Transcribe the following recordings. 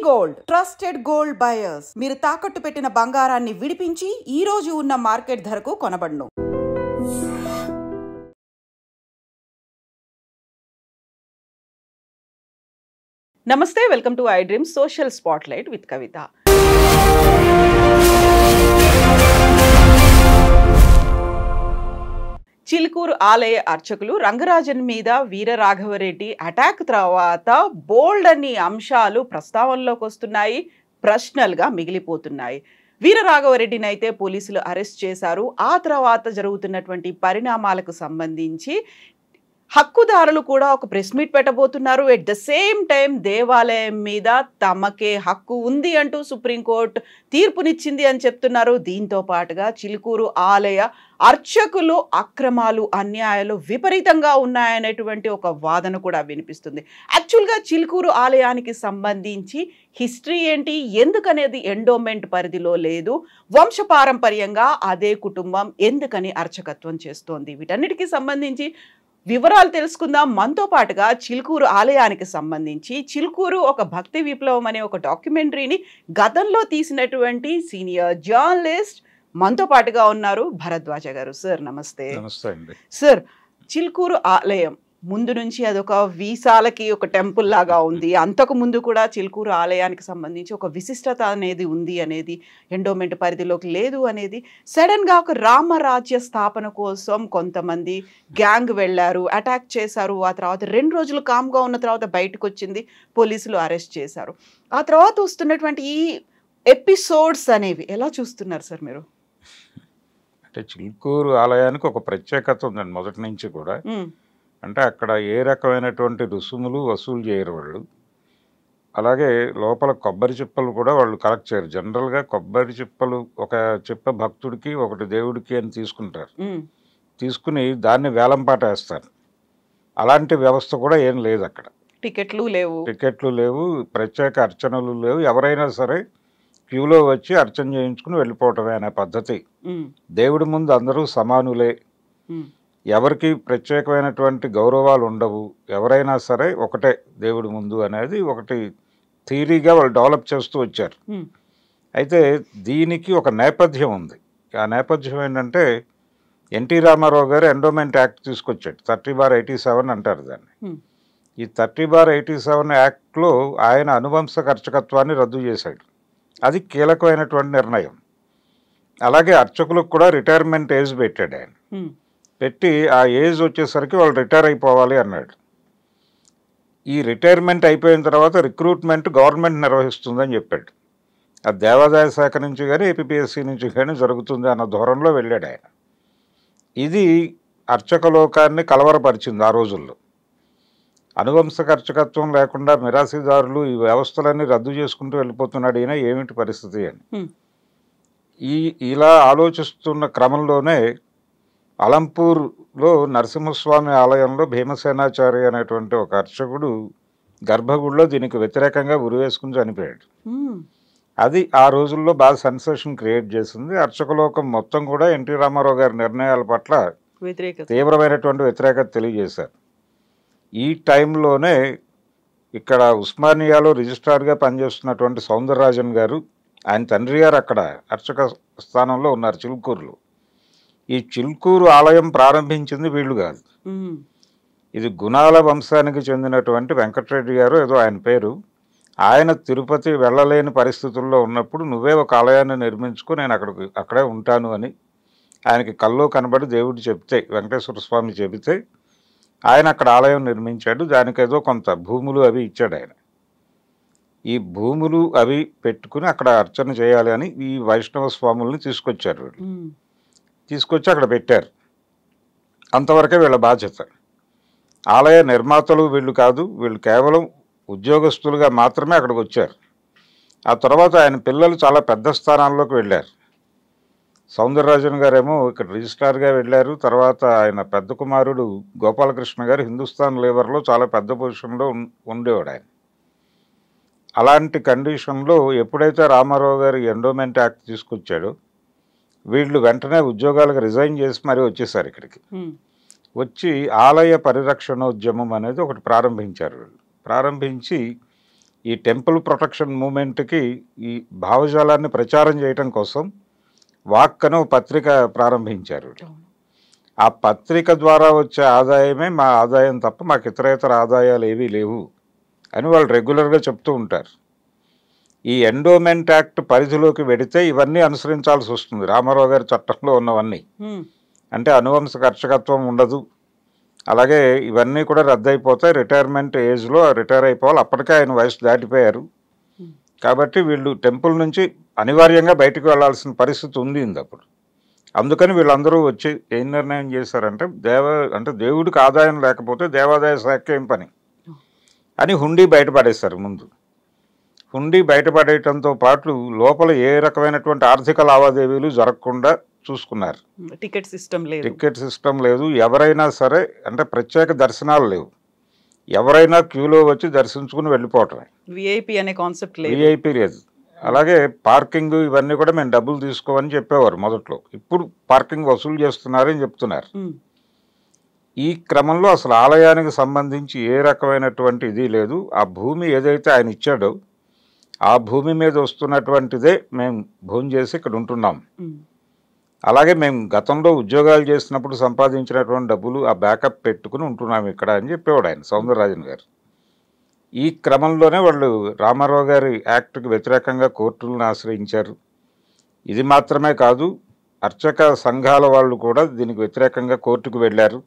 Gold trusted gold buyers మీరు తాకట్టు పెట్టిన బంగారాన్ని విడిపించి ఈ రోజు ఉన్న మార్కెట్ ధరకు కొనబడును. నమస్తే, welcome to I dream social spotlight with Kavitha. Chilkur ఆలయ అర్చకులు రంగరాజన్ మీద వీరరాఘవరెడ్డి అటాక్ తర్వాత బోల్డ్ అన్ని అంశాలు ప్రస్తావనలోకి వస్తున్నాయి, ప్రశ్నలుగా మిగిలిపోతున్నాయి. వీరరాఘవరెడ్డిని అయితే పోలీసులు అరెస్ట్ చేశారు. ఆ తర్వాత జరుగుతున్నటువంటి పరిణామాలకు సంబంధించి హక్కుదారులు కూడా ఒక ప్రెస్ మీట్ పెట్టబోతున్నారు. ఎట్ ద సేమ్ టైం దేవాలయం మీద తమకే హక్కు ఉంది అంటూ సుప్రీంకోర్టు తీర్పునిచ్చింది అని చెప్తున్నారు. దీంతో పాటుగా చిలుకూరు ఆలయ అర్చకులు అక్రమాలు అన్యాయాలు విపరీతంగా ఉన్నాయనేటువంటి ఒక వాదన కూడా వినిపిస్తుంది. యాక్చువల్గా చిలుకూరు ఆలయానికి సంబంధించి హిస్టరీ ఏంటి, ఎందుకనేది ఎండోమెంట్ పరిధిలో లేదు, వంశపారంపర్యంగా అదే కుటుంబం ఎందుకని అర్చకత్వం చేస్తోంది, వీటన్నిటికీ సంబంధించి వివరాలు తెలుసుకుందాం. మనతో పాటుగా చిలుకూరు ఆలయానికి సంబంధించి చిలుకూరు ఒక భక్తి విప్లవం అనే ఒక డాక్యుమెంటరీని గతంలో తీసినటువంటి సీనియర్ జర్నలిస్ట్ మనతో పాటుగా ఉన్నారు భరద్వాజ గారు. సార్ నమస్తే. నమస్తే అండి. సార్, చిలుకూరు ఆలయం ముందు నుంచి అదొక వీసాలకి ఒక టెంపుల్ లాగా ఉంది. అంతకు ముందు కూడా చిలుకూరు ఆలయానికి సంబంధించి ఒక విశిష్టత అనేది ఉంది అనేది ఎండోమెంట్ పరిధిలోకి లేదు అనేది సడన్గా ఒక రామరాజ్య స్థాపన కోసం కొంతమంది గ్యాంగ్ వెళ్ళారు, అటాక్ చేశారు. ఆ తర్వాత 2 రోజులు కామ్గా ఉన్న తర్వాత బయటకు వచ్చింది, పోలీసులు అరెస్ట్ చేశారు. ఆ తర్వాత వస్తున్నటువంటి ఈ ఎపిసోడ్స్ అనేవి ఎలా చూస్తున్నారు సార్ మీరు? అంటే చిలుకూరు ఆలయానికి ఒక ప్రత్యేకత ఉందండి మొదటి నుంచి కూడా. అంటే అక్కడ ఏ రకమైనటువంటి రుసుములు వసూలు చేయరు వాళ్ళు. అలాగే లోపల కొబ్బరి చిప్పలు కూడా వాళ్ళు కలెక్ట్ చేయరు. జనరల్గా కొబ్బరి చిప్పలు ఒక చిప్ప భక్తుడికి ఒకటి దేవుడికి అని తీసుకుంటారు. తీసుకుని దాన్ని వేలంపాట వేస్తారు. అలాంటి వ్యవస్థ కూడా ఏం లేదు అక్కడ. టికెట్లు లేవు, ప్రత్యేక అర్చనలు లేవు. ఎవరైనా సరే క్యూలో వచ్చి అర్చన చేయించుకుని వెళ్ళిపోవటమే అనే పద్ధతి. దేవుడి ముందు అందరూ సమానులే, ఎవరికి ప్రత్యేకమైనటువంటి గౌరవాలు ఉండవు, ఎవరైనా సరే ఒకటే దేవుడి ముందు అనేది ఒకటి థియరీగా వాళ్ళు డెవలప్ చేస్తూ వచ్చారు. అయితే దీనికి ఒక నేపథ్యం ఉంది. ఆ నేపథ్యం ఏంటంటే ఎన్టీ రామారావు గారు ఎండోమెంట్ యాక్ట్ తీసుకొచ్చాడు. 30/87 అంటారు దాన్ని. ఈ 30/87 యాక్ట్లో ఆయన అనువంశక అర్చకత్వాన్ని రద్దు చేశాడు. అది కీలకమైనటువంటి నిర్ణయం. అలాగే అర్చకులకు కూడా రిటైర్మెంట్ ఏజ్ పెట్టాడు ఆయన. పెట్టి ఆ ఏజ్ వచ్చేసరికి వాళ్ళు రిటైర్ అయిపోవాలి అన్నాడు. ఈ రిటైర్మెంట్ అయిపోయిన తర్వాత రిక్రూట్మెంట్ గవర్నమెంట్ నిర్వహిస్తుందని చెప్పాడు. ఆ దేవాదాయ శాఖ నుంచి కానీ ఏపీపీఎస్సీ నుంచి కానీ జరుగుతుంది అన్న ధోరణిలో వెళ్ళాడు ఆయన. ఇది అర్చక లోకాన్ని కలవరపరిచింది ఆ రోజుల్లో. అనువంశక అర్చకత్వం లేకుండా మిరాసీదారులు ఈ వ్యవస్థలన్నీ రద్దు చేసుకుంటూ వెళ్ళిపోతున్నాడు ఈయన, ఏమిటి పరిస్థితి అని. ఇలా ఆలోచిస్తున్న క్రమంలోనే అలంపూర్లో నరసింహస్వామి ఆలయంలో భీమసేనాచారి అనేటువంటి ఒక అర్చకుడు గర్భగుడిలో దీనికి వ్యతిరేకంగా ఉరివేసుకుని చనిపోయాడు. అది ఆ రోజుల్లో బాగా సెన్సేషన్ క్రియేట్ చేసింది. అర్చకలోకం మొత్తం కూడా ఎన్టీ రామారావు గారి నిర్ణయాల పట్ల తీవ్రమైనటువంటి వ్యతిరేకత తెలియజేశారు. ఈ టైంలోనే ఇక్కడ ఉస్మానియాలో రిజిస్ట్రార్గా పనిచేస్తున్నటువంటి సౌందరరాజన్ గారు, ఆయన తండ్రి గారు అక్కడ అర్చక స్థానంలో ఉన్నారు చిలుకూరులో. ఈ చిలుకూరు ఆలయం ప్రారంభించింది వీళ్ళు కాదు. ఇది గుణాల వంశానికి చెందినటువంటి వెంకటరెడ్డి గారు ఏదో ఆయన పేరు. ఆయన తిరుపతి వెళ్ళలేని పరిస్థితుల్లో ఉన్నప్పుడు నువ్వే ఒక ఆలయాన్ని నిర్మించుకో, నేను అక్కడే ఉంటాను అని ఆయనకి కల్లో కనబడి దేవుడు చెప్తే, వెంకటేశ్వర స్వామి చెబితే ఆయన అక్కడ ఆలయం నిర్మించాడు. దానికి ఏదో కొంత భూములు అవి ఇచ్చాడు ఆయన. ఈ భూములు అవి పెట్టుకుని అక్కడ అర్చన చేయాలి అని ఈ వైష్ణవ స్వాముల్ని తీసుకొచ్చారు వీళ్ళు. తీసుకొచ్చి అక్కడ పెట్టారు. అంతవరకే వీళ్ళ బాధ్యత. ఆలయ నిర్మాతలు వీళ్ళు కాదు, వీళ్ళు కేవలం ఉద్యోగస్తులుగా మాత్రమే అక్కడికి వచ్చారు. ఆ తర్వాత ఆయన పిల్లలు చాలా పెద్ద స్థానాల్లోకి వెళ్ళారు. సౌందరరాజన్ గారేమో ఇక్కడ రిజిస్ట్రార్గా వెళ్ళారు. తర్వాత ఆయన పెద్ద కుమారుడు గోపాలకృష్ణ గారు హిందుస్థాన్ లేబర్లో చాలా పెద్ద పొజిషన్లో ఉండేవాడు ఆయన. అలాంటి కండిషన్లో ఎప్పుడైతే రామారావు గారు ఎండోమెంట్ యాక్ట్ తీసుకొచ్చాడో వీళ్ళు వెంటనే ఉద్యోగాలకు రిజైన్ చేసి మరీ వచ్చేసారు ఇక్కడికి. వచ్చి ఆలయ పరిరక్షణోద్యమం అనేది ఒకటి ప్రారంభించారు. వీళ్ళు ప్రారంభించి ఈ టెంపుల్ ప్రొటెక్షన్ మూమెంట్కి ఈ భావజాలాన్ని ప్రచారం చేయటం కోసం వాక్ అనే ఒక పత్రిక ప్రారంభించారు. ఆ పత్రిక ద్వారా వచ్చే ఆదాయమే మా ఆదాయం తప్ప మాకు ఇతర ఆదాయాలు ఏవీ లేవు అని వాళ్ళు రెగ్యులర్గా చెప్తూ ఉంటారు. ఈ ఎండోమెంట్ యాక్ట్ పరిధిలోకి వెడితే ఇవన్నీ అనుసరించాల్సి వస్తుంది. రామారావు గారి చట్టంలో ఉన్నవన్నీ అంటే అనువంశ అర్చకత్వం ఉండదు, అలాగే ఇవన్నీ కూడా రద్దయిపోతాయి. రిటైర్మెంట్ ఏజ్లో రిటైర్ అయిపోవాలి. అప్పటికే ఆయన వయసు దాటిపోయారు కాబట్టి వీళ్ళు టెంపుల్ నుంచి అనివార్యంగా బయటకు వెళ్లాల్సిన పరిస్థితి ఉంది అప్పుడు. అందుకని వీళ్ళందరూ వచ్చి ఏం నిర్ణయం చేశారంటే అంటే దేవుడికి ఆదాయం లేకపోతే దేవాదాయ శాఖ ఏం పని అని హుండీ బయటపడేశారు. ముందు హుండీ బయటపడేయటంతో పాటు లోపల ఏ రకమైనటువంటి ఆర్థిక లావాదేవీలు జరగకుండా చూసుకున్నారు. టికెట్ సిస్టమ్ లేదు. ఎవరైనా సరే అంటే ప్రత్యేక దర్శనాలు లేవు. ఎవరైనా క్యూలో వచ్చి దర్శించుకుని వెళ్ళిపోవటమే. విఐపి అనే కాన్సెప్ట్ లేదు. అలాగే పార్కింగ్ ఇవన్నీ కూడా మేము డబ్బులు తీసుకోమని చెప్పేవారు మొదట్లో. ఇప్పుడు పార్కింగ్ వసూలు చేస్తున్నారని చెప్తున్నారు. ఈ క్రమంలో అసలు ఆలయానికి సంబంధించి ఏ రకమైనటువంటి ఇది లేదు. ఆ భూమి ఏదైతే ఆయన ఇచ్చాడో ఆ భూమి మీద వస్తున్నటువంటిదే మేము భోజనం చేసి ఇక్కడ ఉంటున్నాం. అలాగే మేము గతంలో ఉద్యోగాలు చేసినప్పుడు సంపాదించినటువంటి డబ్బులు ఆ బ్యాకప్ పెట్టుకుని ఉంటున్నాం ఇక్కడ అని చెప్పేవాడు ఆయన, సౌందరరాజన్ గారు. ఈ క్రమంలోనే వాళ్ళు రామారావు గారి యాక్ట్కి వ్యతిరేకంగా కోర్టులను ఆశ్రయించారు. ఇది మాత్రమే కాదు, అర్చక సంఘాల వాళ్ళు కూడా దీనికి వ్యతిరేకంగా కోర్టుకు వెళ్ళారు.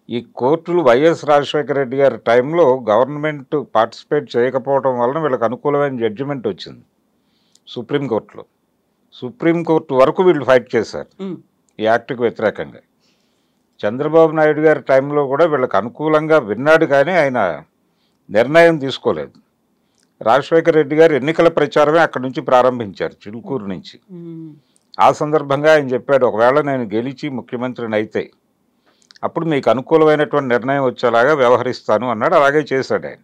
ఈ కోర్టులు వైఎస్ రాజశేఖర రెడ్డి గారి టైంలో గవర్నమెంట్ పార్టిసిపేట్ చేయకపోవడం వలన వీళ్ళకి అనుకూలమైన జడ్జిమెంట్ వచ్చింది సుప్రీంకోర్టులో. సుప్రీంకోర్టు వరకు వీళ్ళు ఫైట్ చేశారు ఈ యాక్ట్కి వ్యతిరేకంగా. చంద్రబాబు నాయుడు గారి టైంలో కూడా వీళ్ళకి అనుకూలంగా విన్నాడు కానీ ఆయన నిర్ణయం తీసుకోలేదు. రాజశేఖర రెడ్డి గారు ఎన్నికల ప్రచారమే అక్కడి నుంచి ప్రారంభించారు, చిలుకూరు నుంచి. ఆ సందర్భంగా ఆయన చెప్పాడు, ఒకవేళ నేను గెలిచి ముఖ్యమంత్రిని అయితే అప్పుడు మీకు అనుకూలమైనటువంటి నిర్ణయం వచ్చేలాగా వ్యవహరిస్తాను అన్నాడు. అలాగే చేశాడు ఆయన.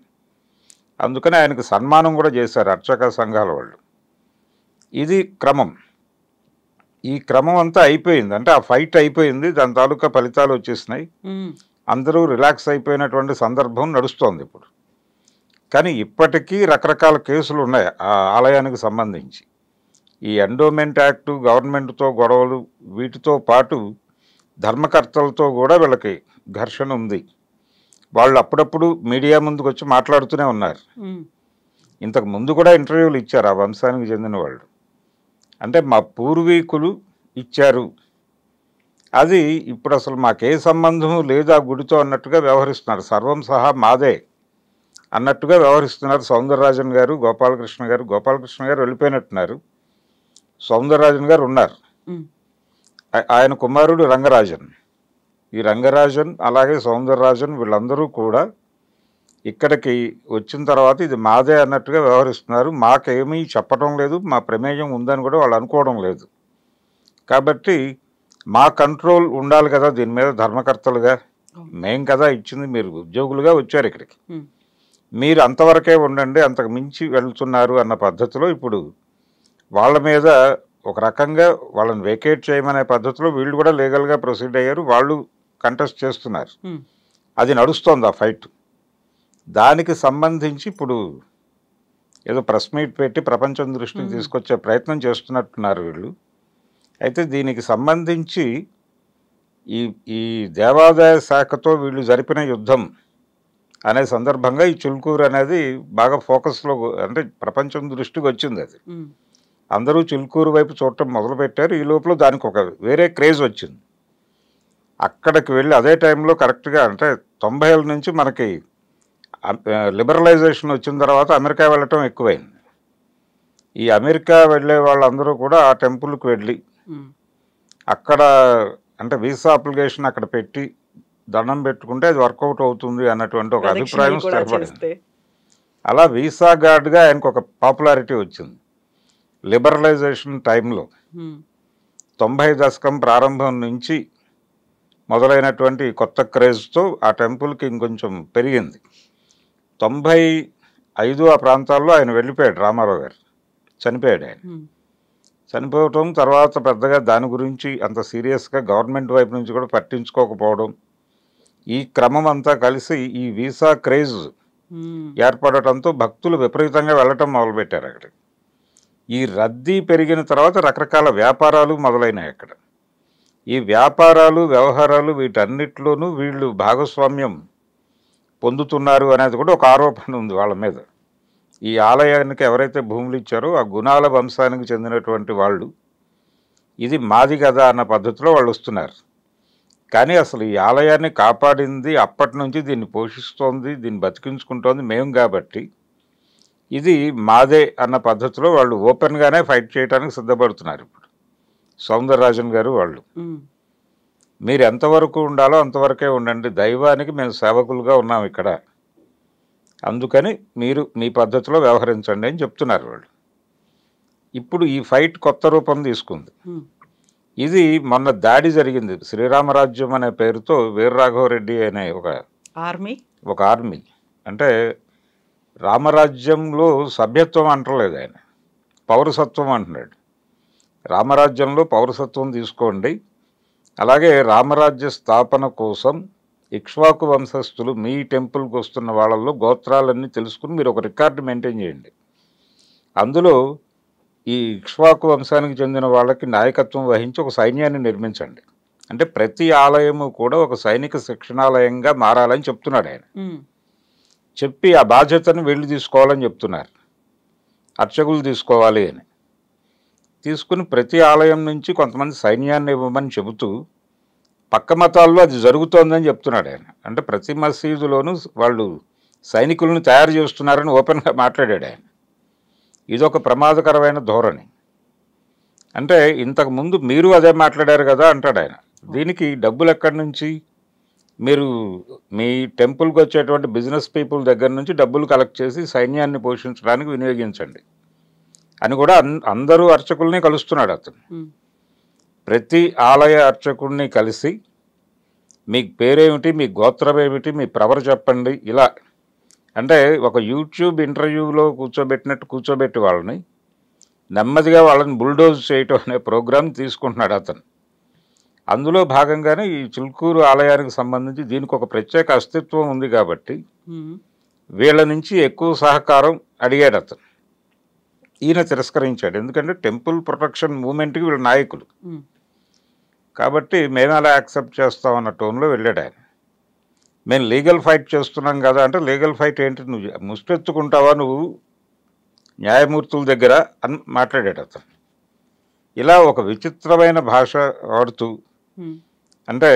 అందుకని ఆయనకు సన్మానం కూడా చేశారు అర్చక సంఘాల వాళ్ళు. ఇది క్రమం. ఈ క్రమం అంతా అయిపోయింది, అంటే ఆ ఫైట్ అయిపోయింది, దాని తాలూకా ఫలితాలు వచ్చేసినాయి. అందరూ రిలాక్స్ అయిపోయినటువంటి సందర్భం నడుస్తోంది ఇప్పుడు. కానీ ఇప్పటికీ రకరకాల కేసులు ఉన్నాయి ఆ ఆలయానికి సంబంధించి. ఈ ఎండోమెంట్ యాక్టు, గవర్నమెంట్తో గొడవలు, వీటితో పాటు ధర్మకర్తలతో కూడా వీళ్ళకి ఘర్షణ ఉంది. వాళ్ళు అప్పుడప్పుడు మీడియా ముందుకు వచ్చి మాట్లాడుతూనే ఉన్నారు. ఇంతకు ముందు కూడా ఇంటర్వ్యూలు ఇచ్చారు ఆ వంశానికి చెందిన వాళ్ళు. అంటే మా పూర్వీకులు ఇచ్చారు, అది ఇప్పుడు అసలు మాకే సంబంధం లేదు ఆ గుడితో అన్నట్టుగా వ్యవహరిస్తున్నారు. సర్వం సహా మాదే అన్నట్టుగా వ్యవహరిస్తున్నారు సౌందరరాజన్ గారు, గోపాలకృష్ణ గారు వెళ్ళిపోయినట్టున్నారు. సౌందరరాజన్ గారు ఉన్నారు, ఆయన కుమారుడు రంగరాజన్. ఈ రంగరాజన్ అలాగే సౌందరరాజన్ వీళ్ళందరూ కూడా ఇక్కడికి వచ్చిన తర్వాత ఇది మాదే అన్నట్టుగా వ్యవహరిస్తున్నారు. మాకేమీ చెప్పడం లేదు, మా ప్రమేయం ఉందని కూడా వాళ్ళు అనుకోవడం లేదు. కాబట్టి మా కంట్రోల్ ఉండాలి కదా దీని మీద, ధర్మకర్తలుగా మేం కదా ఇచ్చింది, మీరు ఉద్యోగులుగా వచ్చారు ఇక్కడికి, మీరు అంతవరకే ఉండండి, అంతకు మించి వెళ్తున్నారు అన్న పద్ధతిలో ఇప్పుడు వాళ్ళ మీద ఒక రకంగా వాళ్ళని వేకేట్ చేయమనే పద్ధతిలో వీళ్ళు కూడా లీగల్గా ప్రొసీడ్ అయ్యారు. వాళ్ళు కంటెస్ట్ చేస్తున్నారు, అది నడుస్తోంది ఆ ఫైట్. దానికి సంబంధించి ఇప్పుడు ఏదో ప్రెస్ మీట్ పెట్టి ప్రపంచం దృష్టికి తీసుకొచ్చే ప్రయత్నం చేస్తున్నట్టున్నారు వీళ్ళు. అయితే దీనికి సంబంధించి ఈ దేవాదాయ శాఖతో వీళ్ళు జరిపిన యుద్ధం అనే సందర్భంగా ఈ చిలుకూరు అనేది బాగా ఫోకస్లో, అంటే ప్రపంచం దృష్టికి వచ్చింది. అది అందరూ చిలుకూరు వైపు చూడటం మొదలుపెట్టారు. ఈ లోపల దానికి ఒక వేరే క్రేజ్ వచ్చింది. అక్కడికి వెళ్ళి అదే టైంలో కరెక్ట్గా అంటే 90ల నుంచి మనకి లిబరలైజేషన్ వచ్చిన తర్వాత అమెరికా వెళ్ళటం ఎక్కువైంది. ఈ అమెరికా వెళ్ళే వాళ్ళందరూ కూడా ఆ టెంపుల్కి వెళ్ళి అక్కడ అంటే వీసా అప్లికేషన్ అక్కడ పెట్టి దండం పెట్టుకుంటే అది వర్కౌట్ అవుతుంది అన్నటువంటి ఒక అభిప్రాయం స్థిరపడింది. అలా వీసా గార్డ్గా ఆయనకు ఒక పాపులారిటీ వచ్చింది లిబరలైజేషన్ టైంలో. 90 దశకం ప్రారంభం నుంచి మొదలైనటువంటి కొత్త క్రేజ్తో ఆ టెంపుల్కి ఇంకొంచెం పెరిగింది. 95 ఆ ప్రాంతాల్లో ఆయన వెళ్ళిపోయాడు, రామారావు గారు చనిపోయాడు. ఆయన చనిపోవటం తర్వాత పెద్దగా దాని గురించి అంత సీరియస్గా గవర్నమెంట్ వైపు నుంచి కూడా పట్టించుకోకపోవడం, ఈ క్రమం అంతా కలిసి ఈ వీసా క్రేజ్ ఏర్పడటంతో భక్తులు విపరీతంగా వెళ్ళటం మొదలుపెట్టారు అక్కడ. ఈ రద్దీ పెరిగిన తర్వాత రకరకాల వ్యాపారాలు మొదలైనాయి అక్కడ. ఈ వ్యాపారాలు వ్యవహారాలు వీటన్నిటిలోనూ వీళ్ళు భాగస్వామ్యం పొందుతున్నారు అనేది కూడా ఒక ఆరోపణ ఉంది వాళ్ళ మీద. ఈ ఆలయానికి ఎవరైతే భూములు ఇచ్చారో ఆ గుణాల వంశానికి చెందినటువంటి వాళ్ళు ఇది మాది కదా అన్న పద్ధతిలో వాళ్ళు వస్తున్నారు. కానీ అసలు ఈ ఆలయాన్ని కాపాడింది, అప్పటి నుంచి దీన్ని పోషిస్తోంది, దీన్ని బతికించుకుంటోంది మేము కాబట్టి ఇది మాదే అన్న పద్ధతిలో వాళ్ళు ఓపెన్గానే ఫైట్ చేయడానికి సిద్ధపడుతున్నారు. ఇప్పుడు సౌందరరాజన్ గారు వాళ్ళు, మీరు ఎంతవరకు ఉండాలో అంతవరకే ఉండండి, దైవానికి మేము సేవకులుగా ఉన్నాం ఇక్కడ, అందుకని మీరు మీ పద్ధతిలో వ్యవహరించండి అని చెప్తున్నారు వాళ్ళు. ఇప్పుడు ఈ ఫైట్ కొత్త రూపం తీసుకుంది. ఇది మొన్న దాడి జరిగింది, శ్రీరామరాజ్యం అనే పేరుతో వీరరాఘవరెడ్డి అనే ఒక ఆర్మీ, అంటే రామరాజ్యంలో సభ్యత్వం అంటలేదు ఆయన, పౌరసత్వం అంటున్నాడు. రామరాజ్యంలో పౌరసత్వం తీసుకోండి, అలాగే రామరాజ్య స్థాపన కోసం ఇక్ష్వాకు వంశస్థులు మీ టెంపుల్కి వస్తున్న వాళ్ళల్లో గోత్రాలన్నీ తెలుసుకుని మీరు ఒక రికార్డు మెయింటైన్ చేయండి. అందులో ఈ ఇక్ష్వాకు వంశానికి చెందిన వాళ్ళకి నాయకత్వం వహించి ఒక సైన్యాన్ని నిర్మించండి. అంటే ప్రతి ఆలయము కూడా ఒక సైనిక శిక్షణాలయంగా మారాలని చెప్తున్నాడు ఆయన. చెప్పి ఆ బాధ్యతను వీళ్ళు తీసుకోవాలని చెప్తున్నారు, అర్చకులు తీసుకోవాలి అని. తీసుకుని ప్రతి ఆలయం నుంచి కొంతమంది సైన్యాన్ని ఇవ్వమని చెబుతూ పక్క మతాల్లో అది జరుగుతోందని చెప్తున్నాడు ఆయన. అంటే ప్రతి మసీదులోనూ వాళ్ళు సైనికులను తయారు చేస్తున్నారని ఓపెన్గా మాట్లాడాడు ఆయన. ఇదొక ప్రమాదకరమైన ధోరణి. అంటే ఇంతకుముందు మీరు అదే మాట్లాడారు కదా అంటాడు ఆయన. దీనికి డబ్బులు ఎక్కడి నుంచి? మీరు మీ టెంపుల్కి వచ్చేటువంటి బిజినెస్ పీపుల్ దగ్గర నుంచి డబ్బులు కలెక్ట్ చేసి సైన్యాన్ని పోషించడానికి వినియోగించండి అని కూడా అందరూ అర్చకుల్ని కలుస్తున్నాడు అతను. ప్రతి ఆలయ అర్చకుడిని కలిసి మీ పేరేమిటి, మీ గోత్రం ఏమిటి, మీ ప్రవర్ చెప్పండి, ఇలా అంటే ఒక యూట్యూబ్ ఇంటర్వ్యూలో కూర్చోబెట్టి వాళ్ళని నెమ్మదిగా వాళ్ళని బుల్డోజ్ చేయటం అనే ప్రోగ్రాం తీసుకుంటున్నాడు అతను. అందులో భాగంగానే ఈ చిలుకూరు ఆలయానికి సంబంధించి దీనికి ఒక ప్రత్యేక అస్తిత్వం ఉంది కాబట్టి వీళ్ళ నుంచి ఎక్కువ సహకారం అడిగాడు అతను. ఈయన తిరస్కరించాడు, ఎందుకంటే టెంపుల్ ప్రొటెక్షన్ మూవ్మెంట్కి వీళ్ళ నాయకులు కాబట్టి మేము అలా యాక్సెప్ట్ చేస్తామన్న టోన్లో వెళ్ళాడు ఆయన. మేము లీగల్ ఫైట్ చేస్తున్నాం కదా అంటే, లీగల్ ఫైట్ ఏంటి, నువ్వు ముష్టెత్తుకుంటావా నువ్వు న్యాయమూర్తుల దగ్గర అని మాట్లాడాడు అతను. ఇలా ఒక విచిత్రమైన భాష వాడుతూ, అంటే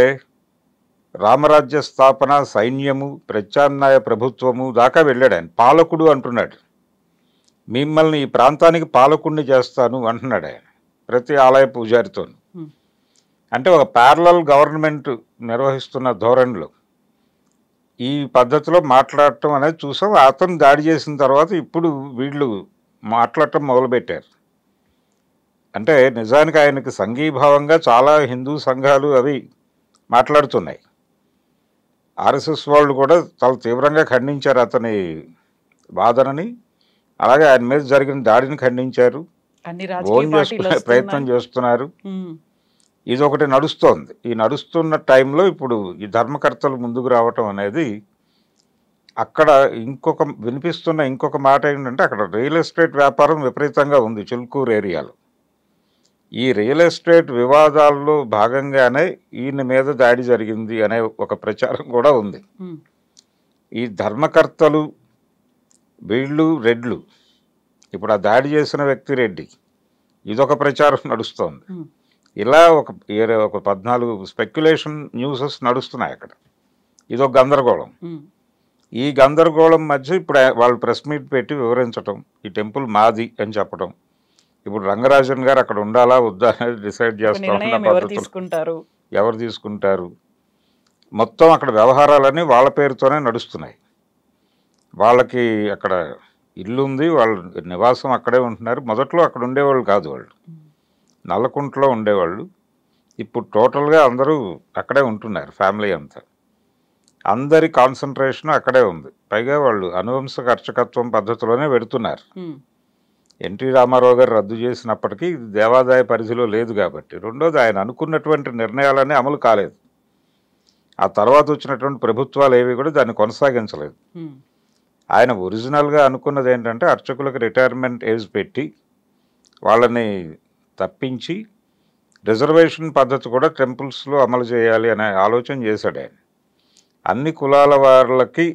రామరాజ్య స్థాపన, సైన్యము, ప్రత్యామ్నాయ ప్రభుత్వము దాకా వెళ్ళాడు ఆయన. పాలకుడు అంటున్నాడు, మిమ్మల్ని ఈ ప్రాంతానికి పాలకుడిని చేస్తాను అంటున్నాడు ఆయన ప్రతి ఆలయ పూజారితో. అంటే ఒక ప్యారలల్ గవర్నమెంట్ నిర్వహిస్తున్న ధోరణిలో ఈ పద్ధతిలో మాట్లాడటం అనేది చూసాం. అతను దాడి చేసిన తర్వాత ఇప్పుడు వీళ్ళు మాట్లాడటం మొదలుపెట్టారు. అంటే నిజానికి ఆయనకి సంఘీభావంగా చాలా హిందూ సంఘాలు అవి మాట్లాడుతున్నాయి. ఆర్ఎస్ఎస్ వాళ్ళు కూడా చాలా తీవ్రంగా ఖండించారు అతని వాదనని, అలాగే ఆయన మీద జరిగిన దాడిని ఖండించారు, ఓన్ చేసుకునే ప్రయత్నం చేస్తున్నారు. ఇదొకటి నడుస్తోంది. ఈ నడుస్తున్న టైంలో ఇప్పుడు ఈ ధర్మకర్తలు ముందుకు రావటం అనేది, అక్కడ వినిపిస్తున్న ఇంకొక మాట ఏంటంటే, అక్కడ రియల్ ఎస్టేట్ వ్యాపారం విపరీతంగా ఉంది చిలుకూరు ఏరియాలో. ఈ రియల్ ఎస్టేట్ వివాదాల్లో భాగంగానే ఈయన మీద దాడి జరిగింది అనే ఒక ప్రచారం కూడా ఉంది. ఈ ధర్మకర్తలు వీళ్ళు రెడ్లు, ఇప్పుడు ఆ దాడి చేసిన వ్యక్తి రెడ్డి, ఇదొక ప్రచారం నడుస్తోంది. ఇలా ఒక 14 స్పెక్యులేషన్ న్యూసెస్ నడుస్తున్నాయి అక్కడ. ఇదొక గందరగోళం. ఈ గందరగోళం మధ్య ఇప్పుడు వాళ్ళు ప్రెస్ మీట్ పెట్టి వివరించటం, ఈ టెంపుల్ మాది అని చెప్పడం. ఇప్పుడు రంగరాజన్ గారు అక్కడ ఉండాలా వద్దా అనేది డిసైడ్ చేస్తామన్న పద్ధతులు ఎవరు తీసుకుంటారు, మొత్తం అక్కడ వ్యవహారాలన్నీ వాళ్ళ పేరుతోనే నడుస్తున్నాయి. వాళ్ళకి అక్కడ ఇల్లు ఉంది, వాళ్ళ నివాసం అక్కడే ఉంటున్నారు. మొదట్లో అక్కడ ఉండేవాళ్ళు కాదు, వాళ్ళు నల్లకుంటలో ఉండేవాళ్ళు. ఇప్పుడు టోటల్గా అందరూ అక్కడే ఉంటున్నారు, ఫ్యామిలీ అంతా. అందరి కాన్సన్ట్రేషన్ అక్కడే ఉంది. పైగా వాళ్ళు అనువంశక అర్చకత్వం పద్ధతిలోనే పెడుతున్నారు. ఎన్టీ రామారావు గారు రద్దు చేసినప్పటికీ దేవాదాయ పరిధిలో లేదు కాబట్టి. రెండోది, ఆయన అనుకున్నటువంటి నిర్ణయాలన్నీ అమలు కాలేదు. ఆ తర్వాత వచ్చినటువంటి ప్రభుత్వాలు ఏవి కూడా దాన్ని కొనసాగించలేదు. ఆయన ఒరిజినల్గా అనుకున్నది ఏంటంటే అర్చకులకు రిటైర్మెంట్ ఏజ్ పెట్టి వాళ్ళని తప్పించి రిజర్వేషన్ పద్ధతి కూడా టెంపుల్స్లో అమలు చేయాలి అనే ఆలోచన చేశాడు ఆయన. అన్ని కులాల వాళ్ళకి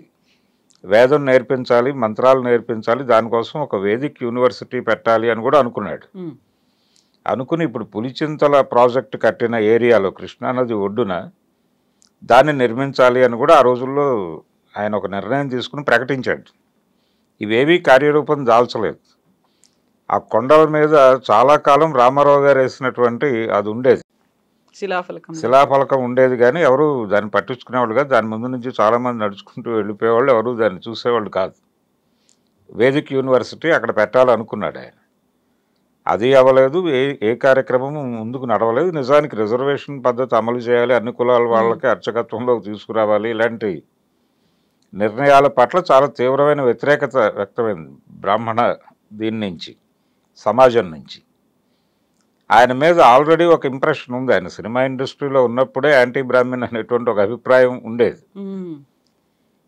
వేదం నేర్పించాలి, మంత్రాలు నేర్పించాలి, దానికోసం ఒక వేదిక్ యూనివర్సిటీ పెట్టాలి అని కూడా అనుకున్నాడు. అనుకుని ఇప్పుడు పులిచింతల ప్రాజెక్టు కట్టిన ఏరియాలో కృష్ణానది ఒడ్డున దాన్ని నిర్మించాలి అని కూడా ఆ రోజుల్లో ఆయన ఒక నిర్ణయం తీసుకుని ప్రకటించాడు. ఇవేవీ కార్యరూపం దాల్చలేదు. ఆ కొండల మీద చాలా కాలం రామారావు గారు వేసినటువంటి అది ఉండేది, శిలాఫలకం ఉండేది, కానీ ఎవరు దాన్ని పట్టించుకునేవాళ్ళు కాదు. దాని ముందు నుంచి చాలామంది నడుచుకుంటూ వెళ్ళిపోయేవాళ్ళు, ఎవరు దాన్ని చూసేవాళ్ళు కాదు. వేదిక్ యూనివర్సిటీ అక్కడ పెట్టాలనుకున్నాడు ఆయన. అది అవ్వలేదు, ఏ కార్యక్రమం ముందుకు నడవలేదు. నిజానికి రిజర్వేషన్ పద్ధతి అమలు చేయాలి, అన్ని కులాల వాళ్ళకి అర్చకత్వంలోకి తీసుకురావాలి, ఇలాంటి నిర్ణయాల పట్ల చాలా తీవ్రమైన వ్యతిరేకత వ్యక్తమైంది బ్రాహ్మణ దీని నుంచి, సమాజం నుంచి. ఆయన మీద ఆల్రెడీ ఒక ఇంప్రెషన్ ఉంది. ఆయన సినిమా ఇండస్ట్రీలో ఉన్నప్పుడే యాంటీ బ్రాహ్మణ్ అనేటువంటి ఒక అభిప్రాయం ఉండేది.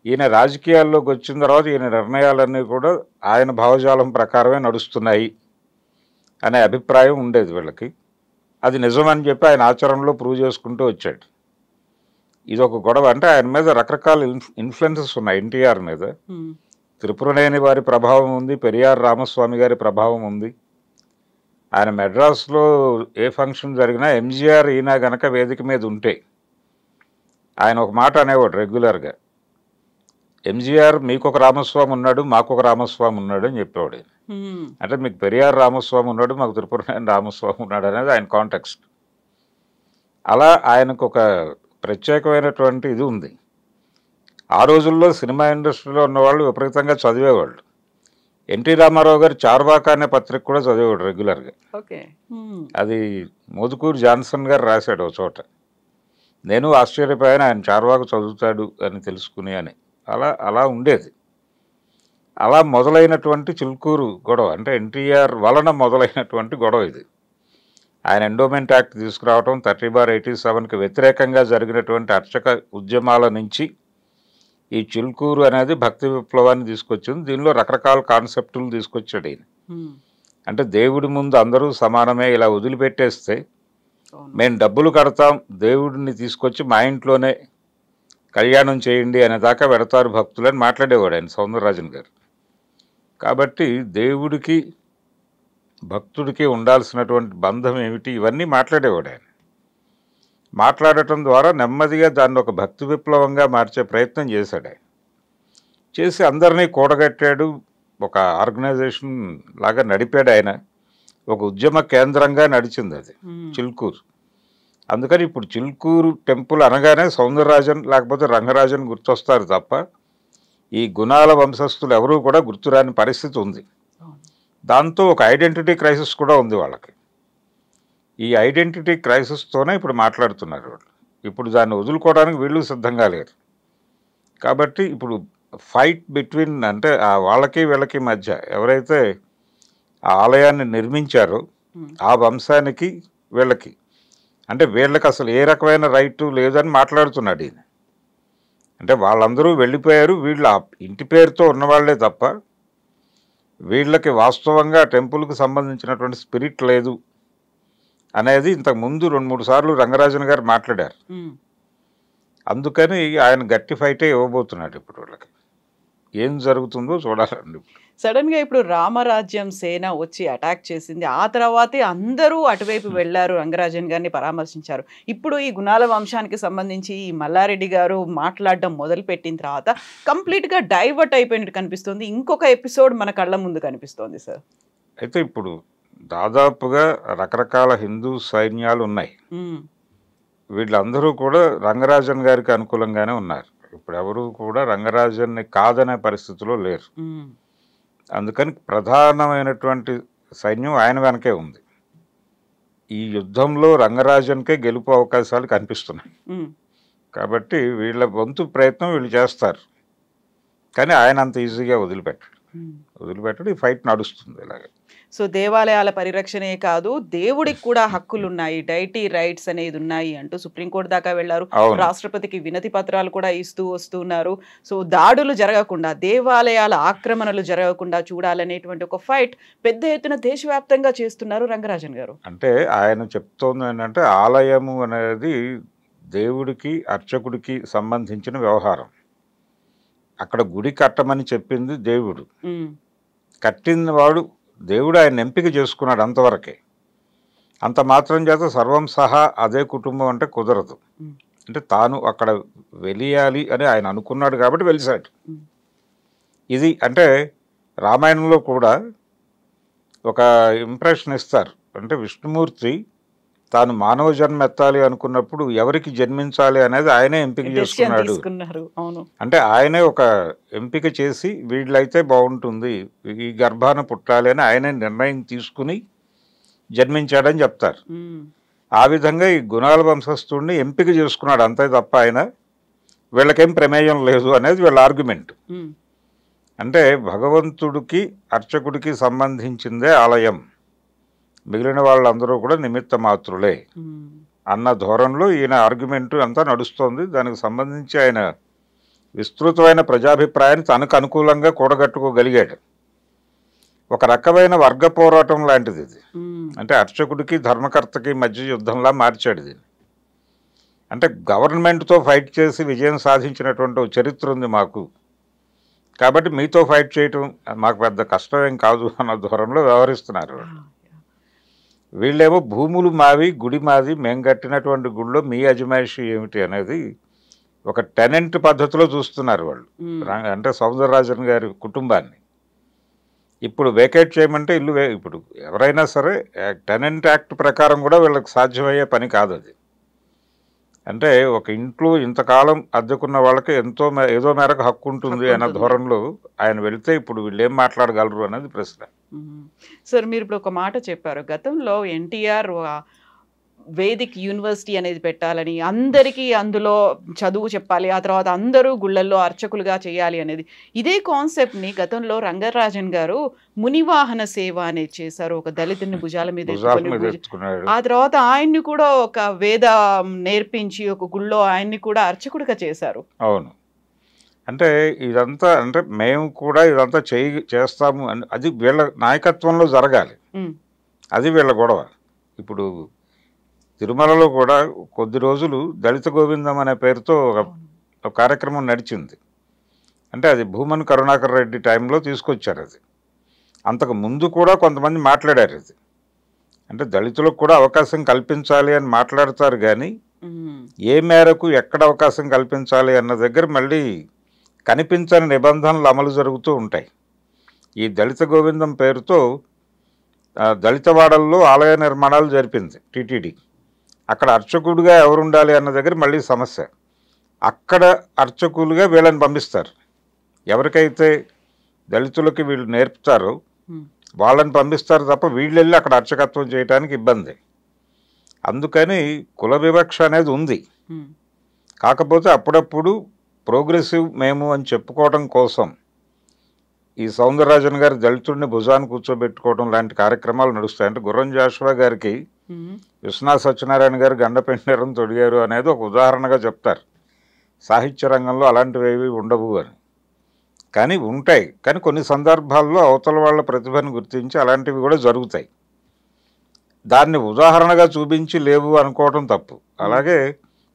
ఈయన రాజకీయాల్లోకి వచ్చిన తర్వాత ఈయన నిర్ణయాలన్నీ కూడా ఆయన భావజాలం ప్రకారమే నడుస్తున్నాయి అనే అభిప్రాయం ఉండేది వీళ్ళకి. అది నిజమని చెప్పి ఆయన ఆచరణలో ప్రూవ్ చేసుకుంటూ వచ్చాడు. ఇది ఒక గొడవ. అంటే ఆయన మీద రకరకాల ఇన్ఫ్లుయెన్సెస్ ఉన్నాయి. ఎన్టీఆర్ మీద త్రిపురనేని వారి ప్రభావం ఉంది, పెరియార్ రామస్వామి గారి ప్రభావం ఉంది. ఆయన మెడ్రాస్లో ఏ ఫంక్షన్ జరిగినా ఎంజీఆర్ ఈయన గనక వేదిక మీద ఉంటే ఆయన ఒక మాట అనేవాడు రెగ్యులర్గా, ఎంజీఆర్ మీకు ఒక రామస్వామి ఉన్నాడు, మాకు ఒక రామస్వామి ఉన్నాడు అని చెప్పేవాడు. అంటే మీకు పెరియార్ రామస్వామి ఉన్నాడు, మాకు త్రిపురనేని రామస్వామి ఉన్నాడు అనేది ఆయన కాంటెక్స్ట్. అలా ఆయనకు ఒక ప్రత్యేకమైనటువంటి ఇది ఉంది. ఆ రోజుల్లో సినిమా ఇండస్ట్రీలో ఉన్నవాళ్ళు విపరీతంగా చదివేవాళ్ళు. ఎన్టీ రామారావు గారు చార్వాక అనే పత్రిక కూడా చదివేవాడు రెగ్యులర్గా. అది మోదుకూరు జాన్సన్ గారు రాశాడు ఒక చోట. నేను ఆశ్చర్యపోయాను, ఆయన చార్వాక చదువుతాడు అని తెలుసుకుని అని. అలా ఉండేది. అలా మొదలైనటువంటి చిలుకూరు గొడవ, అంటే ఎన్టీఆర్ వలన మొదలైనటువంటి గొడవ ఇది. ఆయన ఎండోమెంట్ యాక్ట్ తీసుకురావడం, 30/87కి వ్యతిరేకంగా జరిగినటువంటి అర్చక ఉద్యమాల నుంచి ఈ చిలుకూరు అనేది భక్తి విప్లవాన్ని తీసుకొచ్చింది. దీనిలో రకరకాల కాన్సెప్టులు తీసుకొచ్చాడు ఈయన. అంటే దేవుడి ముందు అందరూ సమానమే, ఇలా వదిలిపెట్టేస్తే మేము డబ్బులు కడతాం, దేవుడిని తీసుకొచ్చి మా ఇంట్లోనే కళ్యాణం చేయండి అనే దాకా పెడతారు భక్తులని మాట్లాడేవాడు ఆయన, సౌందరరాజన్ గారు. కాబట్టి దేవుడికి భక్తుడికి ఉండాల్సినటువంటి బంధం ఏమిటి, ఇవన్నీ మాట్లాడేవాడు ఆయన. మాట్లాడటం ద్వారా నెమ్మదిగా దాన్ని ఒక భక్తి విప్లవంగా మార్చే ప్రయత్నం చేశాడు ఆయన. చేసి అందరినీ కూడగట్టాడు, ఒక ఆర్గనైజేషన్ లాగా నడిపాడు ఆయన. ఒక ఉద్యమ కేంద్రంగా నడిచింది అది చిలుకూరు. అందుకని ఇప్పుడు చిలుకూరు టెంపుల్ అనగానే సౌందరరాజన్ లేకపోతే రంగరాజన్ గుర్తొస్తారు తప్ప ఈ గుణాల వంశస్థులు ఎవరూ కూడా గుర్తురాని పరిస్థితి ఉంది. దాంతో ఒక ఐడెంటిటీ క్రైసిస్ కూడా ఉంది వాళ్ళకి. ఈ ఐడెంటిటీ క్రైసిస్తోనే ఇప్పుడు మాట్లాడుతున్నారు వాళ్ళు. ఇప్పుడు దాన్ని వదులుకోవడానికి వీళ్ళు సిద్ధంగా లేరు. కాబట్టి ఇప్పుడు ఫైట్ బిట్వీన్, అంటే వాళ్ళకి వీళ్ళకి మధ్య ఎవరైతే ఆ ఆలయాన్ని నిర్మించారో ఆ వంశానికి వీళ్ళకి, అంటే వీళ్ళకి అసలు ఏ రకమైన రైటు లేదని మాట్లాడుతున్నాడు ఈయన. అంటే వాళ్ళందరూ వెళ్ళిపోయారు, వీళ్ళు ఆ ఇంటి పేరుతో ఉన్నవాళ్లే తప్ప వీళ్ళకి వాస్తవంగా టెంపుల్కి సంబంధించినటువంటి స్పిరిట్ లేదు అనేది ఇంతకుముందు 2-3 సార్లు రంగరాజన్ గారు మాట్లాడారు. అందుకని ఆయన గట్టి ఫైటే ఇవ్వబోతున్నాడు ఇప్పుడు వాళ్ళకి. ఏం జరుగుతుందో చూడాలండి. సడన్ గా ఇప్పుడు రామరాజ్యం సేన వచ్చి అటాక్ చేసింది. ఆ తర్వాతే అందరూ అటువైపు వెళ్లారు, రంగరాజన్ గారిని పరామర్శించారు. ఇప్పుడు ఈ గుణాల వంశానికి సంబంధించి ఈ మల్లారెడ్డి గారు మాట్లాడడం మొదలు పెట్టిన తర్వాత కంప్లీట్ గా డైవర్ట్ అయిపోయినట్టు కనిపిస్తుంది. ఇంకొక ఎపిసోడ్ మన కళ్ళ ముందు కనిపిస్తోంది సార్. అయితే ఇప్పుడు దాదాపుగా రకరకాల హిందూ సైన్యాలు ఉన్నాయి. వీళ్ళందరూ కూడా రంగరాజన్ గారికి అనుకూలంగానే ఉన్నారు. ఇప్పుడు ఎవరు కూడా రంగరాజన్ని కాదనే పరిస్థితిలో లేరు. అందుకని ప్రధానమైనటువంటి సైన్యం ఆయన వెనకే ఉంది. ఈ యుద్ధంలో రంగరాజన్కే గెలుపు అవకాశాలు కనిపిస్తున్నాయి. కాబట్టి వీళ్ళ వంతు ప్రయత్నం వీళ్ళు చేస్తారు, కానీ ఆయన అంత ఈజీగా వదిలిపెట్టారు. వదిలిపెట్టడు. ఈ ఫైట్ నడుస్తుంది ఇలాగ. సో దేవాలయాల పరిరక్షణే కాదు, దేవుడికి కూడా హక్కులున్నాయి, డైటీ రైట్స్ అనేది ఉన్నాయి అంటూ సుప్రీంకోర్టు దాకా వెళ్లారు. అవును. రాష్ట్రపతికి వినతి పత్రాలు కూడా ఇస్తూ వస్తున్నారు. సో దాడులు జరగకుండా, దేవాలయాల ఆక్రమణలు జరగకుండా చూడాలనేటువంటి ఒక ఫైట్ పెద్ద ఎత్తున దేశవ్యాప్తంగా చేస్తున్నారు రంగరాజన్ గారు. అంటే ఆయన చెప్తోంది ఏంటంటే ఆలయము అనేది దేవుడికి అర్చకుడికి సంబంధించిన వ్యవహారం. అక్కడ గుడి కట్టమని చెప్పింది దేవుడు, కట్టిన వాడు దేవుడు ఆయన ఎంపిక చేసుకున్నాడు అంతవరకే. అంత మాత్రం చేత సర్వం సహా అదే కుటుంబం అంటే కుదరదు. అంటే తాను అక్కడ వెలియాలి అని ఆయన అనుకున్నాడు కాబట్టి వెలిసాడు. ఇది అంటే రామాయణంలో కూడా ఒక ఇంప్రెషన్ ఇస్తారు. అంటే విష్ణుమూర్తి తాను మానవ జన్మ ఎత్తాలి అనుకున్నప్పుడు ఎవరికి జన్మించాలి అనేది ఆయనే ఎంపిక చేసుకున్నాడు. అంటే ఆయనే ఒక ఎంపిక చేసి వీళ్ళైతే బాగుంటుంది, ఈ గర్భాన పుట్టాలి అని ఆయనే నిర్ణయం తీసుకుని జన్మించాడని చెప్తారు. ఆ విధంగా ఈ గుణాల వంశస్థుడిని ఎంపిక చేసుకున్నాడు అంతే తప్ప ఆయన వీళ్ళకేం ప్రమేయం లేదు అనేది వీళ్ళ ఆర్గ్యుమెంట్. అంటే భగవంతుడికి అర్చకుడికి సంబంధించిందే ఆలయం, మిగిలిన వాళ్ళందరూ కూడా నిమిత్త మాత్రులే అన్న ధోరణిలో ఈయన ఆర్గ్యుమెంట్ అంతా నడుస్తోంది. దానికి సంబంధించి ఆయన విస్తృతమైన ప్రజాభిప్రాయాన్ని తనకు అనుకూలంగా కూడగట్టుకోగలిగాడు. ఒక రకమైన వర్గ పోరాటం లాంటిది ఇది. అంటే అర్చకుడికి ధర్మకర్తకి మధ్య యుద్ధంలా మార్చాడు దీన్ని. అంటే గవర్నమెంట్తో ఫైట్ చేసి విజయం సాధించినటువంటి చరిత్ర ఉంది మాకు, కాబట్టి మీతో ఫైట్ చేయటం మాకు పెద్ద కష్టమేం కాదు అన్న ధోరణిలో వ్యవహరిస్తున్నారు. వీళ్ళేమో భూములు మావి, గుడి మాది, మేము కట్టినటువంటి గుడిలో మీ అజమాయిషి ఏమిటి అనేది ఒక టెనెంట్ పద్ధతిలో చూస్తున్నారు వాళ్ళు. అంటే సౌందరరాజన్ గారి కుటుంబాన్ని ఇప్పుడు వేకేట్ చేయమంటే ఇల్లు ఇప్పుడు ఎవరైనా సరే టెనెంట్ యాక్ట్ ప్రకారం కూడా వీళ్ళకి సాధ్యమయ్యే పని కాదు అది. అంటే ఒక ఇంట్లో ఇంతకాలం అద్దెకున్న వాళ్ళకి ఏదో మేరకు హక్కు ఉంటుంది అన్న ధోరణిలో ఆయన వెళితే ఇప్పుడు వీళ్ళు ఏం మాట్లాడగలరు అనేది ప్రశ్న. సార్ మీరు ఇప్పుడు ఒక మాట చెప్పారు, గతంలో ఎన్టీఆర్ వేదిక్ యూనివర్సిటీ అనేది పెట్టాలని, అందరికీ అందులో చదువు చెప్పాలి, ఆ తర్వాత అందరూ గుళ్ళల్లో అర్చకులుగా చేయాలి అనేది. ఇదే కాన్సెప్ట్ని గతంలో రంగరాజన్ గారు మునివాహన సేవ అనేది చేశారు, ఒక దళితుని భుజాల మీద ఎత్తుకున్నాడు. ఆ తర్వాత ఆయన్ని కూడా ఒక వేద నేర్పించి ఒక గుళ్ళో ఆయన్ని కూడా అర్చకుడిగా చేశారు. అవును. అంటే ఇదంతా అంటే మేము కూడా ఇదంతా చేస్తాము అని అది వీళ్ళ నాయకత్వంలో జరగాలి, అది వీళ్ళ గొడవ. ఇప్పుడు తిరుమలలో కూడా కొద్ది రోజులు దళిత గోవిందం అనే పేరుతో ఒక కార్యక్రమం నడిచింది. అంటే అది భూమన్ కరుణాకర్ రెడ్డి టైంలో తీసుకొచ్చారు. అది అంతకు ముందు కూడా కొంతమంది మాట్లాడారు. ఇది అంటే దళితులకు కూడా అవకాశం కల్పించాలి అని మాట్లాడతారు, కానీ ఏ మేరకు ఎక్కడ అవకాశం కల్పించాలి అన్న దగ్గర మళ్ళీ కనిపించని నిబంధనలు అమలు జరుగుతూ ఉంటాయి. ఈ దళిత గోవిందం పేరుతో దళితవాడల్లో ఆలయ నిర్మాణాలు జరిపింది టీటీడీ. అక్కడ అర్చకుడిగా ఎవరు ఉండాలి అన్న దగ్గర మళ్ళీ సమస్య. అక్కడ అర్చకులుగా వీళ్ళని పంపిస్తారు. ఎవరికైతే దళితులకి వీళ్ళు నేర్పుతారో వాళ్ళని పంపిస్తారు తప్ప వీళ్ళు వెళ్ళి అక్కడ అర్చకత్వం చేయడానికి ఇబ్బంది. అందుకని కుల వివక్ష అనేది ఉంది. కాకపోతే అప్పుడప్పుడు ప్రోగ్రెసివ్ మేము అని చెప్పుకోవడం కోసం ఈ సౌందరరాజన్ గారి దళితుడిని భుజాన్ని కూర్చోబెట్టుకోవడం లాంటి కార్యక్రమాలు నడుస్తాయి. అంటే గుర్రం జాషువా గారికి విశ్వనాథ్ సత్యనారాయణ గారు గండపెండరం తొడిగారు అనేది ఒక ఉదాహరణగా చెప్తారు. సాహిత్య రంగంలో అలాంటివి ఉండవు అని, కానీ ఉంటాయి. కానీ కొన్ని సందర్భాల్లో అవతల వాళ్ళ ప్రతిభను గుర్తించి అలాంటివి కూడా జరుగుతాయి. దాన్ని ఉదాహరణగా చూపించి లేవు అనుకోవటం తప్పు. అలాగే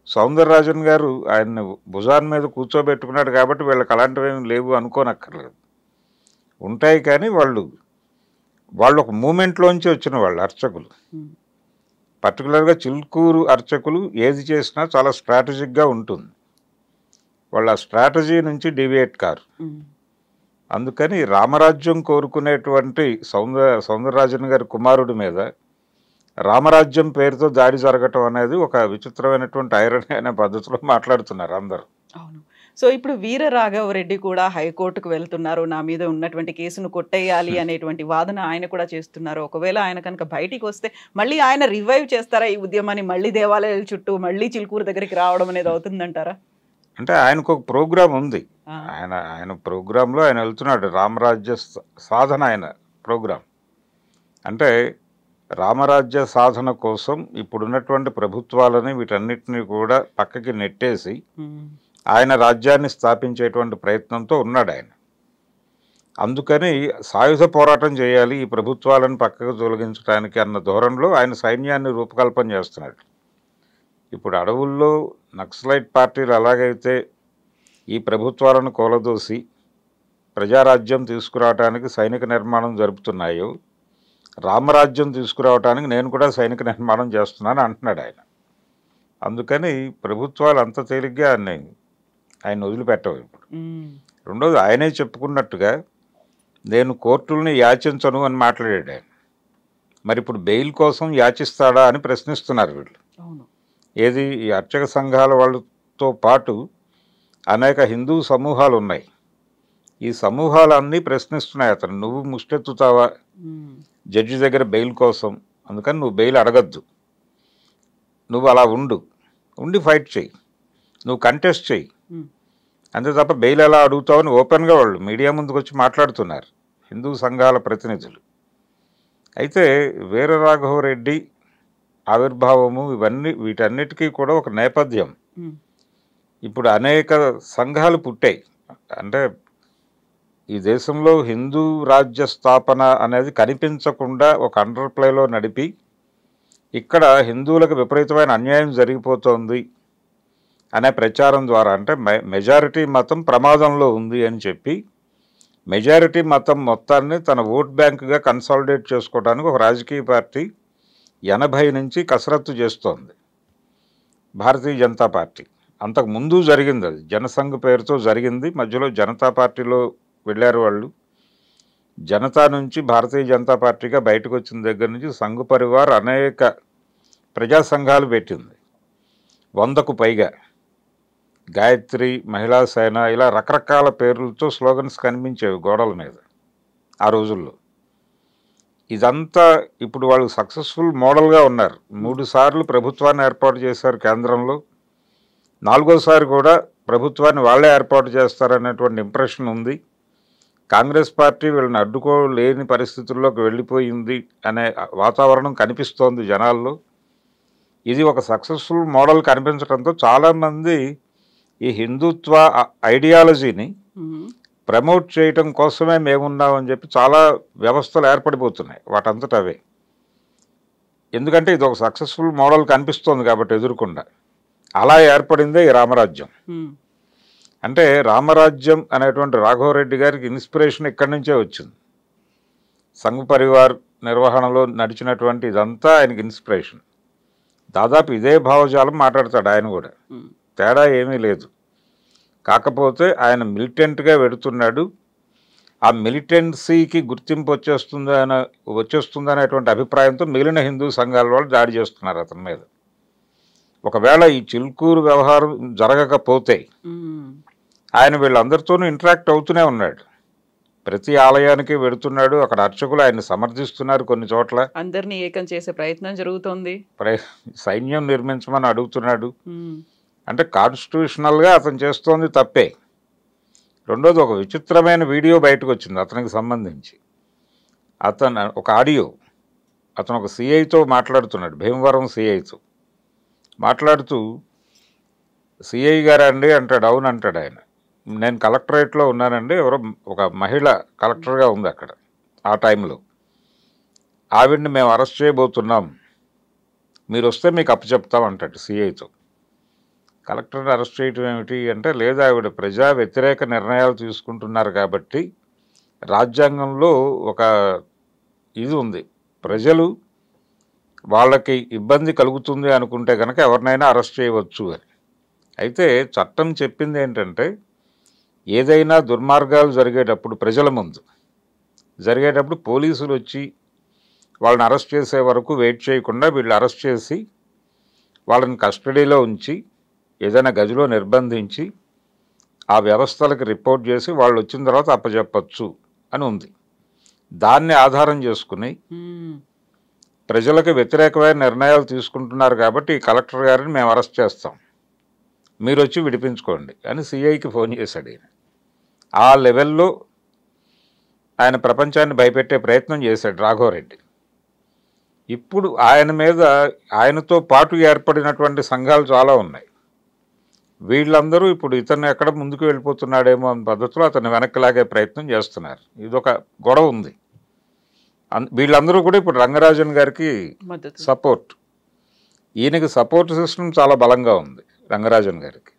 సౌందరరాజన్ గారు ఆయన్ని భుజాన్ మీద కూర్చోబెట్టుకున్నాడు కాబట్టి వీళ్ళకి అలాంటివి ఏమి లేవు అనుకోనక్కర్లేదు, ఉంటాయి. కానీ వాళ్ళు ఒక మూమెంట్లోంచి వచ్చిన వాళ్ళు అర్చకులు. పర్టికులర్గా చిలుకూరు అర్చకులు ఏది చేసినా చాలా స్ట్రాటజిక్గా ఉంటుంది, వాళ్ళ స్ట్రాటజీ నుంచి డివియేట్ కారు. అందుకని రామరాజ్యం కోరుకునేటువంటి సౌందరరాజన్ గారి కుమారుడి మీద రామరాజ్యం పేరుతో దాడి జరగటం అనేది ఒక విచిత్రమైనటువంటి ఐరనీ అనే పద్ధతిలో మాట్లాడుతున్నారు అందరూ. అవును. సో ఇప్పుడు వీర రాఘవరెడ్డి కూడా హైకోర్టుకు వెళ్తున్నారు, నా మీద ఉన్నటువంటి కేసును కొట్టేయాలి అనేటువంటి వాదన ఆయన కూడా చేస్తున్నారు. ఒకవేళ ఆయన కనుక బయటికి వస్తే మళ్ళీ ఆయన రివైవ్ చేస్తారా ఈ ఉద్యమాన్ని, మళ్ళీ దేవాలయాల చుట్టూ మళ్ళీ చిలుకూరు దగ్గరికి రావడం అనేది అవుతుందంటారా? అంటే ఆయనకు ఒక ప్రోగ్రాం ఉంది. ఆయన ప్రోగ్రాంలో ఆయన వెళ్తున్నాడు. రామరాజ్య సాధన ఆయన ప్రోగ్రాం. అంటే రామరాజ్య సాధన కోసం ఇప్పుడున్నటువంటి ప్రభుత్వాలని వీటన్నిటిని కూడా పక్కకి నెట్టేసి ఆయన రాజ్యాన్ని స్థాపించేటువంటి ప్రయత్నంతో ఉన్నాడు ఆయన. అందుకని సాయుధ పోరాటం చేయాలి ఈ ప్రభుత్వాలను పక్కకు తొలగించడానికి అన్న ధోరణిలో ఆయన సైన్యాన్ని రూపకల్పన చేస్తున్నాడు. ఇప్పుడు అడవుల్లో నక్సలైట్ పార్టీలు ఎలాగైతే ఈ ప్రభుత్వాలను కూలదోసి ప్రజారాజ్యం తీసుకురావడానికి సైనిక నిర్మాణం జరుపుతున్నాయో, రామరాజ్యం తీసుకురావడానికి నేను కూడా సైనిక నిర్మాణం చేస్తున్నాను అంటున్నాడు ఆయన. అందుకని ప్రభుత్వాలు అంత తేలిగ్గా ఆయన వదిలిపెట్టవు ఇప్పుడు. రెండోది, ఆయనే చెప్పుకున్నట్టుగా నేను కోర్టుల్ని యాచించను అని మాట్లాడాడు ఆయన. మరి ఇప్పుడు బెయిల్ కోసం యాచిస్తాడా అని ప్రశ్నిస్తున్నారు వీళ్ళు. ఏది, ఈ అర్చక సంఘాల వాళ్ళతో పాటు అనేక హిందూ సమూహాలు ఉన్నాయి. ఈ సమూహాలన్నీ ప్రశ్నిస్తున్నాయి అతను, నువ్వు ముష్టెత్తుతావా జడ్జి దగ్గర బెయిల్ కోసం, అందుకని నువ్వు బెయిల్ అడగద్దు, నువ్వు అలా ఉండి ఫైట్ చేయి, నువ్వు కంటెస్ట్ చేయి, అంతే తప్ప బెయిల్ ఎలా అడుగుతావని ఓపెన్గా వాళ్ళు మీడియా ముందుకు వచ్చి మాట్లాడుతున్నారు హిందూ సంఘాల ప్రతినిధులు. అయితే వీరరాఘవరెడ్డి ఆవిర్భావము వీటన్నిటికీ కూడా ఒక నేపథ్యం. ఇప్పుడు అనేక సంఘాలు పుట్టాయి. అంటే ఈ దేశంలో హిందూ రాజ్య స్థాపన అనేది కనిపించకుండా ఒక అండర్ ప్లేలో నడిపి ఇక్కడ హిందువులకు విపరీతమైన అన్యాయం జరిగిపోతుంది అనే ప్రచారం ద్వారా, అంటే మెజారిటీ మతం ప్రమాదంలో ఉంది అని చెప్పి మెజారిటీ మతం మొత్తాన్ని తన ఓట్ బ్యాంకుగా కన్సాలిడేట్ చేసుకోవడానికి ఒక రాజకీయ పార్టీ 80 నుంచి కసరత్తు చేస్తోంది, భారతీయ జనతా పార్టీ. అంతకు ముందు జరిగింది, అది జనసంఘ్ పేరుతో జరిగింది. మధ్యలో జనతా పార్టీలో వెళ్ళారు వాళ్ళు. జనతా నుంచి భారతీయ జనతా పార్టీగా బయటకు వచ్చిన దగ్గర నుంచి సంఘ్ పరివార్ అనేక ప్రజా సంఘాలు పెట్టింది, 100కు పైగా. గాయత్రి, మహిళా సేన, ఇలా రకరకాల పేర్లతో స్లోగన్స్ కనిపించేవి గోడల మీద ఆ రోజుల్లో. ఇదంతా ఇప్పుడు వాళ్ళు సక్సెస్ఫుల్ మోడల్గా ఉన్నారు. 3 సార్లు ప్రభుత్వాన్ని ఏర్పాటు చేశారు కేంద్రంలో, 4వసారి కూడా ప్రభుత్వాన్ని వాళ్ళే ఏర్పాటు చేస్తారనేటువంటి ఇంప్రెషన్ ఉంది. కాంగ్రెస్ పార్టీ వీళ్ళని అడ్డుకోలేని పరిస్థితుల్లోకి వెళ్ళిపోయింది అనే వాతావరణం కనిపిస్తోంది జనాల్లో. ఇది ఒక సక్సెస్ఫుల్ మోడల్ కనిపించడంతో చాలామంది ఈ హిందుత్వ ఐడియాలజీని ప్రమోట్ చేయటం కోసమే మేమున్నామని చెప్పి చాలా వ్యవస్థలు ఏర్పడిపోతున్నాయి వాటంతట అవే. ఎందుకంటే ఇది ఒక సక్సెస్ఫుల్ మోడల్ కనిపిస్తోంది కాబట్టి ఎదురుకుండా. అలా ఏర్పడిందే ఈ రామరాజ్యం. అంటే రామరాజ్యం అనేటువంటి రాఘవరెడ్డి గారికి ఇన్స్పిరేషన్ ఇక్కడి నుంచే వచ్చింది. సంఘ్ పరివార్ నిర్వహణలో నడిచినటువంటి ఇదంతా ఆయనకి ఇన్స్పిరేషన్. దాదాపు ఇదే భావజాలం మాట్లాడతాడు ఆయన కూడా, తేడా ఏమీ లేదు. కాకపోతే ఆయన మిలిటెంట్గా వెడుతున్నాడు. ఆ మిలిటెన్సీకి గుర్తింపు వచ్చేస్తుందనేటువంటి అభిప్రాయంతో మిగిలిన హిందూ సంఘాల వాళ్ళు దాడి చేస్తున్నారు అతని మీద. ఒకవేళ ఈ చిలుకూరు వ్యవహారం జరగకపోతే ఆయన వీళ్ళందరితోనూ ఇంటరాక్ట్ అవుతూనే ఉన్నాడు. ప్రతి ఆలయానికి వెడుతున్నాడు, అక్కడ అర్చకులు ఆయన్ని సమర్థిస్తున్నారు, కొన్ని చోట్ల అందరినీ ఏకం చేసే ప్రయత్నం జరుగుతోంది, సైన్యం నిర్మించమని అడుగుతున్నాడు. అంటే కాన్స్టిట్యూషనల్గా అతను చేస్తోంది తప్పే. రెండోది, ఒక విచిత్రమైన వీడియో బయటకు వచ్చింది అతనికి సంబంధించి. అతను ఒక ఆడియో, అతను ఒక సిఐతో మాట్లాడుతున్నాడు, భీమవరం సిఐతో మాట్లాడుతూ, సిఐ గారండి అంటాడు. అవును అంటాడు ఆయన. నేను కలెక్టరేట్లో ఉన్నానండి, ఎవరో ఒక మహిళ కలెక్టర్గా ఉంది అక్కడ ఆ టైంలో, ఆవిడ్ని మేము అరెస్ట్ చేయబోతున్నాం, మీరు వస్తే మీకు అప్పచెప్తాం అంటాడు సిఐతో. కలెక్టర్ని అరెస్ట్ చేయటం ఏమిటి అంటే, లేదా ఆవిడ ప్రజా వ్యతిరేక నిర్ణయాలు తీసుకుంటున్నారు కాబట్టి రాజ్యాంగంలో ఒక ఇది ఉంది, ప్రజలు వాళ్ళకి ఇబ్బంది కలుగుతుంది అనుకుంటే కనుక ఎవరినైనా అరెస్ట్ చేయవచ్చు అని. అయితే చట్టం చెప్పింది ఏంటంటే, ఏదైనా దుర్మార్గాలు జరిగేటప్పుడు ప్రజల ముందు జరిగేటప్పుడు పోలీసులు వచ్చి వాళ్ళని అరెస్ట్ చేసే వరకు వెయిట్ చేయకుండా వీళ్ళు అరెస్ట్ చేసి వాళ్ళని కస్టడీలో ఉంచి ఏదైనా గదిలో నిర్బంధించి ఆ వ్యవస్థలకు రిపోర్ట్ చేసి వాళ్ళు వచ్చిన తర్వాత అప్పచెప్పచ్చు అని ఉంది. దాన్ని ఆధారం చేసుకుని ప్రజలకు వ్యతిరేకమైన నిర్ణయాలు తీసుకుంటున్నారు కాబట్టి ఈ కలెక్టర్ గారిని మేము అరెస్ట్ చేస్తాం, మీరు వచ్చి విడిపించుకోండి అని సిఐకి ఫోన్ చేశాడు ఈయన. ఆ లెవెల్లో ఆయన ప్రపంచాన్ని భయపెట్టే ప్రయత్నం చేశాడు రాఘవరెడ్డి. ఇప్పుడు ఆయన మీద ఆయనతో పాటు ఏర్పడినటువంటి సంఘాలు చాలా ఉన్నాయి. వీళ్ళందరూ ఇప్పుడు ఇతను ఎక్కడ ముందుకు వెళ్ళిపోతున్నాడేమో అనే పద్ధతిలో అతను వెనక్కి లాగే ప్రయత్నం చేస్తున్నారు. ఇదొక గొడవ ఉంది. వీళ్ళందరూ కూడా ఇప్పుడు రంగరాజన్ గారికి సపోర్ట్. ఈయనకి సపోర్ట్ సిస్టమ్ చాలా బలంగా ఉంది రంగరాజన్ గారికి.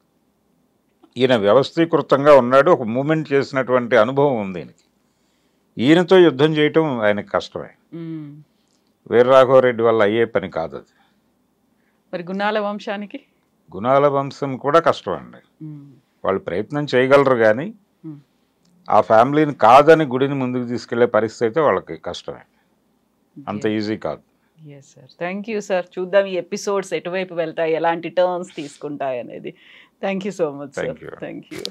ఈయన వ్యవస్థీకృతంగా ఉన్నాడు, ఒక మూమెంట్ చేసినటువంటి అనుభవం ఉంది ఈయనకి. ఈయనతో యుద్ధం చేయటం ఆయనకి కష్టమే. వీరరాఘవరెడ్డి వల్ల అయ్యే పని కాదు అది. మరి గుణాల వంశానికి, గుణాల వంశం కూడా కష్టం అండి. వాళ్ళు ప్రయత్నం చేయగలరు కానీ ఆ ఫ్యామిలీని కాదని గుడిని ముందుకు తీసుకెళ్లే పరిస్థితి అయితే వాళ్ళకి కష్టమే, అంత ఈజీ కాదు. Yes sir, thank you sir. చూద్దాం ఈ ఎపిసోడ్స్ ఎటువైపు వెళ్తాయి, ఎలాంటి టర్న్స్ తీసుకుంటాయి అనేది. Thank you so much sir. Thank you. Thank you.